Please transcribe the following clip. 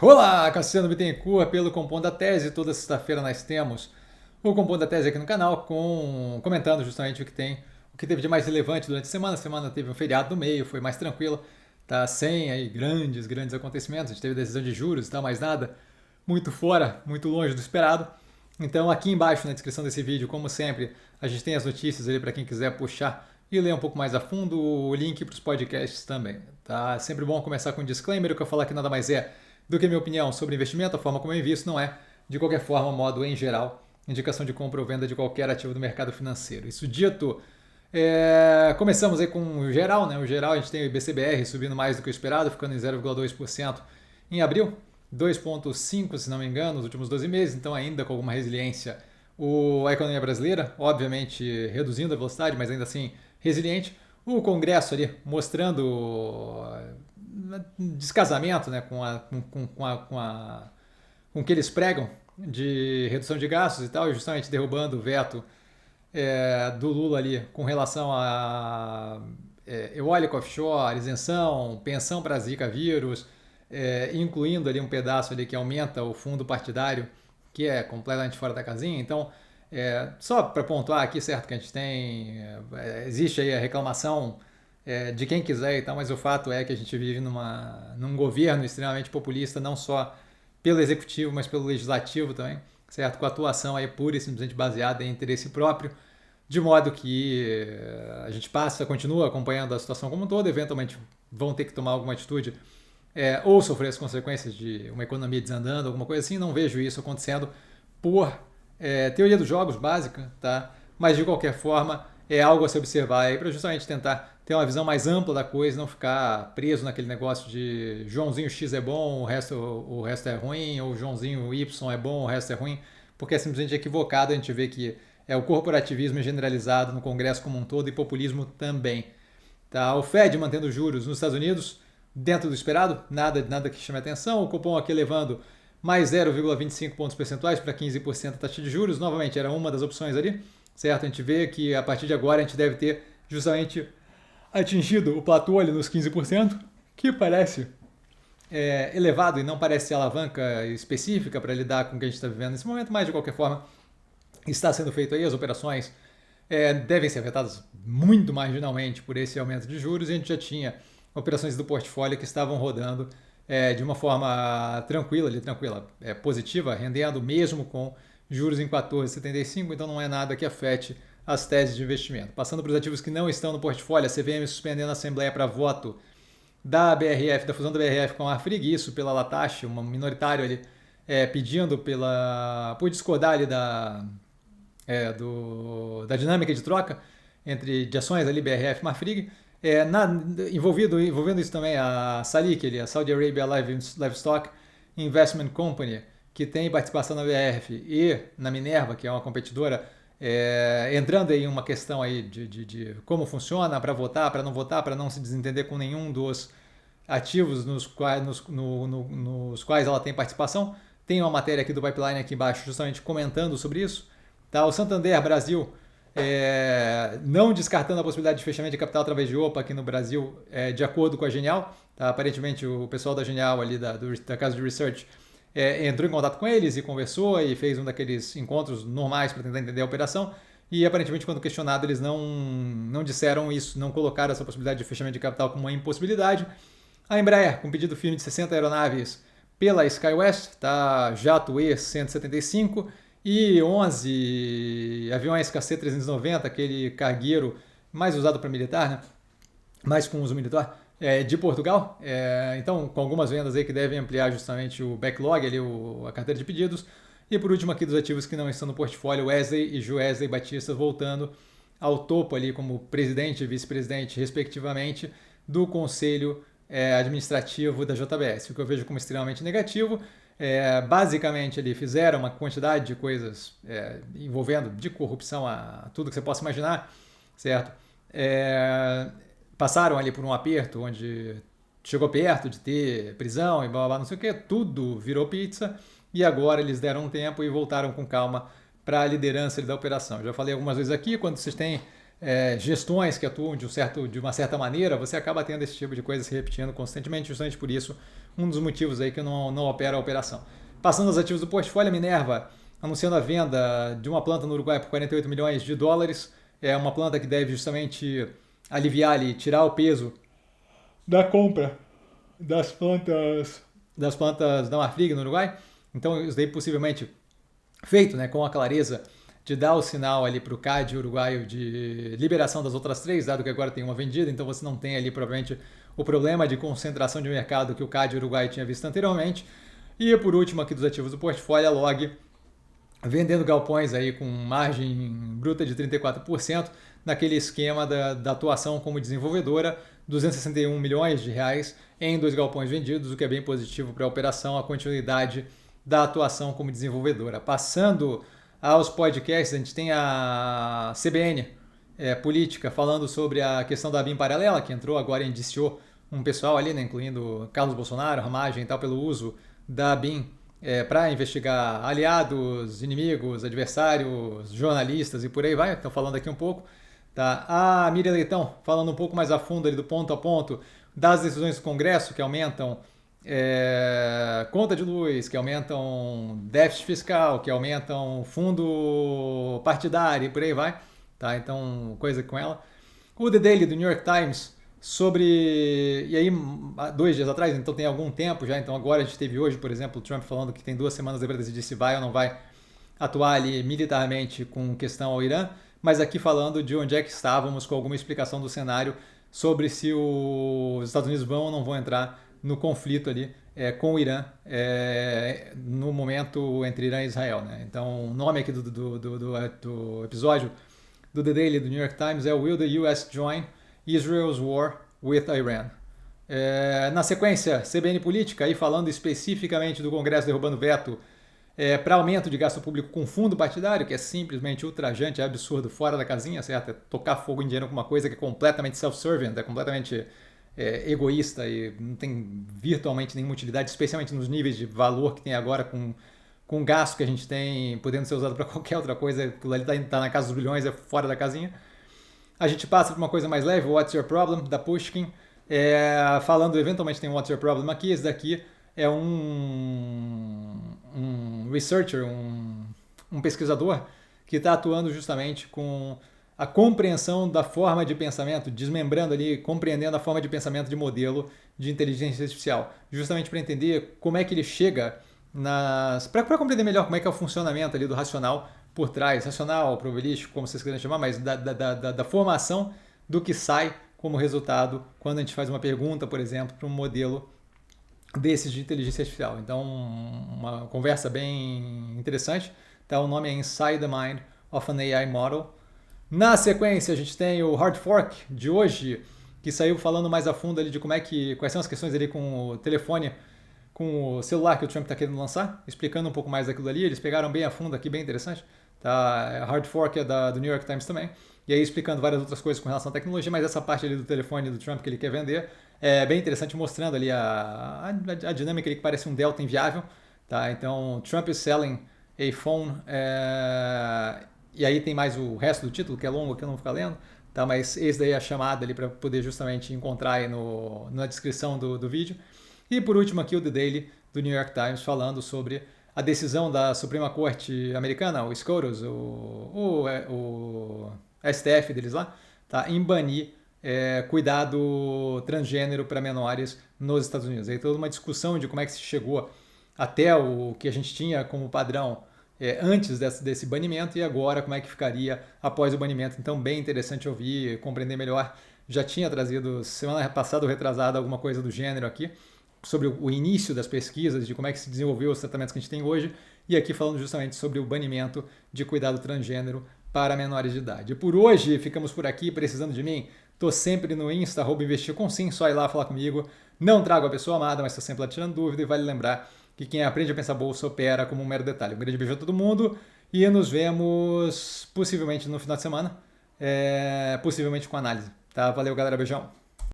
Olá, Cassiano Bittencourt, pelo Compondo a Tese. Toda sexta-feira nós temos o Compondo a Tese aqui no canal, comentando justamente o que teve de mais relevante durante a semana. A semana teve um feriado no meio, foi mais tranquila, tá sem aí grandes acontecimentos. A gente teve decisão de juros e tal, mais nada muito fora, muito longe do esperado. Então aqui embaixo na descrição desse vídeo, como sempre, a gente tem as notícias ali para quem quiser puxar e ler um pouco mais a fundo, o link para os podcasts também. Tá sempre bom começar com um disclaimer, o que eu falar aqui nada mais é do que a minha opinião sobre investimento, a forma como eu invisto não é, de qualquer forma, modo em geral, indicação de compra ou venda de qualquer ativo do mercado financeiro. Isso dito, começamos aí com o geral, né? O geral a gente tem o IBCBR subindo mais do que o esperado, ficando em 0,2% em abril, 2,5% se não me engano, nos últimos 12 meses, então ainda com alguma resiliência. A economia brasileira, obviamente reduzindo a velocidade, mas ainda assim resiliente. O Congresso ali mostrando descasamento, né, com o que eles pregam de redução de gastos e tal, e justamente derrubando o veto do Lula ali com relação a eólico offshore, isenção, pensão para Zika vírus, incluindo ali um pedaço ali que aumenta o fundo partidário, que é completamente fora da casinha. Então, só para pontuar aqui, certo, que a gente tem, existe aí a reclamação de quem quiser e tal, mas o fato é que a gente vive num governo extremamente populista, não só pelo executivo, mas pelo legislativo também, certo? Com a atuação aí pura e simplesmente baseada em interesse próprio, de modo que a gente continua acompanhando a situação como um todo, eventualmente vão ter que tomar alguma atitude ou sofrer as consequências de uma economia desandando, alguma coisa assim. Não vejo isso acontecendo por teoria dos jogos básica, tá? Mas de qualquer forma é algo a se observar aí para justamente tentar ter uma visão mais ampla da coisa, não ficar preso naquele negócio de Joãozinho X é bom, o resto é ruim, ou Joãozinho Y é bom, o resto é ruim, porque é simplesmente equivocado. A gente vê que o corporativismo generalizado no Congresso como um todo e populismo também. Tá? O Fed mantendo juros nos Estados Unidos dentro do esperado, nada que chame atenção. O cupom aqui levando mais 0,25 pontos percentuais para 15% a taxa de juros. Novamente, era uma das opções ali, certo? A gente vê que a partir de agora a gente deve ter justamente atingido o platô ali nos 15%, que parece elevado e não parece ser alavanca específica para lidar com o que a gente está vivendo nesse momento, mas de qualquer forma está sendo feito aí. As operações devem ser afetadas muito marginalmente por esse aumento de juros, e a gente já tinha operações do portfólio que estavam rodando de uma forma tranquila, positiva, rendendo mesmo com juros em 14,75, então não é nada que afete as teses de investimento. Passando para os ativos que não estão no portfólio, a CVM suspendendo a assembleia para voto da BRF, da fusão da BRF com a Arfrig, isso pela Latache, um minoritário ali, pedindo por discordar ali da dinâmica de troca de ações ali, BRF e Marfrig. Envolvendo isso também a SALIC, a Saudi Arabia Livestock Investment Company, que tem participação na BRF e na Minerva, que é uma competidora, entrando em uma questão aí de como funciona para votar, para não votar, para não se desentender com nenhum dos ativos nos quais ela tem participação. Tem uma matéria aqui do Pipeline aqui embaixo justamente comentando sobre isso. Tá? O Santander Brasil não descartando a possibilidade de fechamento de capital através de OPA aqui no Brasil, de acordo com a Genial. Tá? Aparentemente o pessoal da Genial ali da casa de research entrou em contato com eles e conversou e fez um daqueles encontros normais para tentar entender a operação, e aparentemente quando questionado eles não disseram isso, não colocaram essa possibilidade de fechamento de capital como uma impossibilidade. A Embraer, com pedido firme de 60 aeronaves pela SkyWest, tá? Jato E175 e 11 aviões KC-390, aquele cargueiro mais usado para militar, né? Mais com uso militar, de Portugal. Então, com algumas vendas aí que devem ampliar justamente o backlog, ali, a carteira de pedidos. E por último aqui dos ativos que não estão no portfólio, Wesley e Joesley Batista voltando ao topo ali como presidente e vice-presidente, respectivamente, do Conselho Administrativo da JBS, o que eu vejo como extremamente negativo. Basicamente, eles fizeram uma quantidade de coisas envolvendo de corrupção a tudo que você possa imaginar, certo? Passaram ali por um aperto onde chegou perto de ter prisão e blá blá, não sei o que, tudo virou pizza, e agora eles deram um tempo e voltaram com calma para a liderança da operação. Eu já falei algumas vezes aqui, quando vocês têm gestões que atuam de uma certa maneira, você acaba tendo esse tipo de coisa se repetindo constantemente. Justamente por isso um dos motivos aí que não opera a operação. Passando aos ativos do portfólio, a Minerva anunciando a venda de uma planta no Uruguai por 48 milhões de dólares. É uma planta que deve justamente aliviar ali, tirar o peso da compra das plantas da Marfrig no Uruguai. Então, isso daí possivelmente feito, né, com a clareza de dar o sinal ali para o CAD uruguaio de liberação das outras três, dado que agora tem uma vendida, então você não tem ali provavelmente o problema de concentração de mercado que o CAD uruguaio tinha visto anteriormente. E por último aqui dos ativos do portfólio, a Log vendendo galpões aí com margem bruta de 34%, naquele esquema da atuação como desenvolvedora, 261 milhões de reais em 2 galpões vendidos, o que é bem positivo para a operação, a continuidade da atuação como desenvolvedora. Passando aos podcasts, a gente tem a CBN Política falando sobre a questão da BIM paralela, que entrou agora e indiciou um pessoal ali, né, incluindo Carlos Bolsonaro, Ramagem e tal, pelo uso da BIM para investigar aliados, inimigos, adversários, jornalistas e por aí vai. Estão falando aqui um pouco. Tá? A Miriam Leitão falando um pouco mais a fundo ali do ponto a ponto das decisões do Congresso que aumentam conta de luz, que aumentam déficit fiscal, que aumentam fundo partidário e por aí vai. Tá? Então, coisa com ela. O The Daily do New York Times sobre... E aí, 2 dias atrás, então tem algum tempo já, então agora a gente teve hoje, por exemplo, o Trump falando que tem 2 semanas para decidir se vai ou não vai atuar ali militarmente com questão ao Irã, mas aqui falando de onde é que estávamos com alguma explicação do cenário sobre se os Estados Unidos vão ou não vão entrar no conflito ali com o Irã no momento entre Irã e Israel. Né? Então, o nome aqui do episódio do The Daily do New York Times é Will the US Join Israel's War with Iran. Na sequência, CBN Política, aí falando especificamente do Congresso derrubando veto para aumento de gasto público com fundo partidário, que é simplesmente ultrajante, é absurdo, fora da casinha, certo? É tocar fogo em dinheiro com uma coisa que é completamente self-serving, é completamente egoísta e não tem virtualmente nenhuma utilidade, especialmente nos níveis de valor que tem agora com o gasto que a gente tem, podendo ser usado para qualquer outra coisa, aquilo ali está na casa dos bilhões, é fora da casinha. A gente passa por uma coisa mais leve, What's Your Problem, da Pushkin, falando, eventualmente tem um What's Your Problem aqui, esse daqui é um researcher, um pesquisador que está atuando justamente com a compreensão da forma de pensamento, desmembrando ali, compreendendo a forma de pensamento de modelo de inteligência artificial, justamente para entender como é que ele chega para compreender melhor como é que é o funcionamento ali do racional por trás, racional, probabilístico, como vocês querem chamar, mas da formação do que sai como resultado quando a gente faz uma pergunta, por exemplo, para um modelo desses de inteligência artificial. Então, uma conversa bem interessante. Tá? O nome é Inside the Mind of an AI Model. Na sequência, a gente tem o Hard Fork de hoje, que saiu falando mais a fundo ali de quais são as questões ali com o telefone, com o celular que o Trump está querendo lançar, explicando um pouco mais daquilo ali. Eles pegaram bem a fundo aqui, bem interessante. Tá? Hard Fork é do New York Times também. E aí explicando várias outras coisas com relação à tecnologia, mas essa parte ali do telefone do Trump que ele quer vender é bem interessante, mostrando ali a dinâmica ali que parece um delta inviável. Tá? Então, Trump is selling a phone. E aí tem mais o resto do título, que é longo, que eu não vou ficar lendo. Tá? Mas esse daí é a chamada ali para poder justamente encontrar aí na descrição do vídeo. E por último aqui o The Daily do New York Times falando sobre a decisão da Suprema Corte Americana, o SCOTUS, o STF deles lá, tá, em banir cuidado transgênero para menores nos Estados Unidos. Aí toda uma discussão de como é que se chegou até o que a gente tinha como padrão antes desse banimento e agora como é que ficaria após o banimento. Então bem interessante ouvir, compreender melhor. Já tinha trazido semana passada ou retrasada alguma coisa do gênero aqui, sobre o início das pesquisas, de como é que se desenvolveu os tratamentos que a gente tem hoje, e aqui falando justamente sobre o banimento de cuidado transgênero para menores de idade. Por hoje, ficamos por aqui, precisando de mim, tô sempre no Insta, @investircomsim, só ir lá falar comigo, não trago a pessoa amada, mas tô sempre lá tirando dúvida, e vale lembrar que quem aprende a pensar bolsa opera como um mero detalhe. Um grande beijo a todo mundo, e nos vemos possivelmente no final de semana, possivelmente com análise. Tá? Valeu, galera, beijão!